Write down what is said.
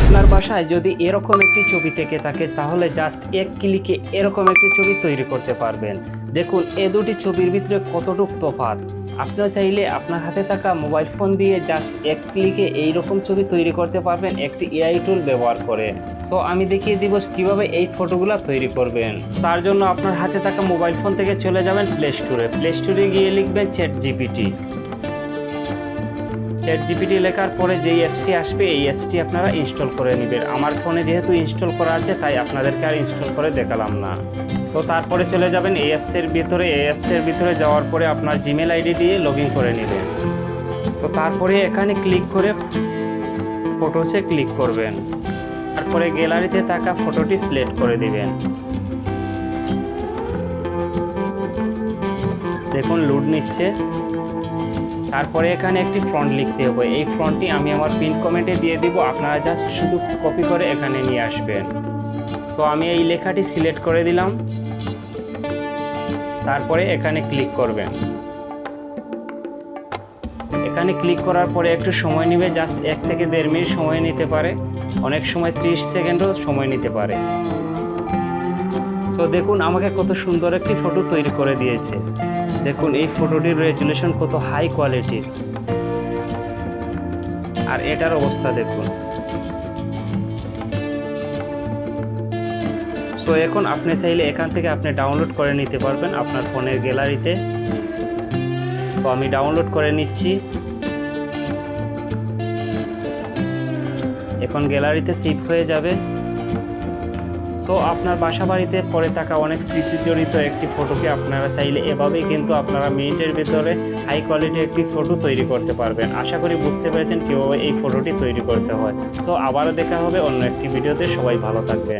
আপনার বাসায় যদি এরকম একটি ছবি থেকে থাকে তাহলে জাস্ট এক ক্লিকে এরকম একটি ছবি তৈরি করতে পারবেন। দেখুন এ দুটি ছবির ভিতরে কতটুকু তফাৎ। আপনারা চাইলে আপনার হাতে থাকা মোবাইল ফোন দিয়ে জাস্ট এক ক্লিকে এইরকম ছবি তৈরি করতে পারবেন একটি এআই টুল ব্যবহার করে। সো আমি দেখিয়ে দিব কিভাবে এই ফটোগুলো তৈরি করবেন। তার জন্য আপনার হাতে থাকা মোবাইল ফোন থেকে চলে যাবেন প্লে স্টোরে গিয়ে লিখবেন চ্যাট জিপিটি লেখার পরে যেই অ্যাপসটি আসবে এই অ্যাপসটি আপনারা ইনস্টল করে নেবেন। আমার ফোনে যেহেতু ইনস্টল করা আছে তাই আপনাদেরকে আর ইনস্টল করে দেখালাম না। তো তারপরে চলে যাবেন এই অ্যাপসের ভিতরে যাওয়ার পরে আপনার জিমেল আইডি দিয়ে লগ ইন করে নেবেন। তো তারপরে এখানে ক্লিক করে ফটোসে ক্লিক করবেন। তারপরে গ্যালারিতে থাকা ফটোটি সিলেক্ট করে দিবেন। দেখুন লোড নিচ্ছে। তারপরে এখানে একটি ফন্ট লিখতে হবে। এই ফন্টটি আমি আমার পিন কমেন্টে দিয়ে দিব, আপনারা জাস্ট শুধু কপি করে এখানে নিয়ে আসবেন। সো আমি এই লেখাটি সিলেক্ট করে দিলাম। তারপরে এখানে ক্লিক করবেন। এখানে ক্লিক করার পরে একটু সময় নেবে, জাস্ট 1 থেকে 1.5 মিনিট সময় নিতে পারে, অনেক সময় 30 সেকেন্ডও সময় নিতে পারে। সো দেখুন আমাকে কত সুন্দর একটি ফটো তৈরি করে দিয়েছে। দেখুন এই ফটোটির রেজুলেশন কত হাই কোয়ালিটির, আর এটার অবস্থা দেখুন। সো এখন আপনি চাইলে এখান থেকে আপনি ডাউনলোড করে নিতে পারবেন আপনার ফোনের গ্যালারিতে। তো আমি ডাউনলোড করে নিচ্ছি। এখন গ্যালারিতে সেভ হয়ে যাবে। সো আপনার বাসা বাড়িতে পড়ে থাকা অনেক স্মৃতি জড়িত একটি ফটোকে আপনারা চাইলে এভাবেই কিন্তু আপনারা মিনিটের ভিতরে হাই কোয়ালিটির একটি ফটো তৈরি করতে পারবেন। আশা করি বুঝতে পেরেছেন কীভাবে এই ফটোটি তৈরি করতে হয়। সো আবারও দেখা হবে অন্য একটি ভিডিওতে। সবাই ভালো থাকবেন।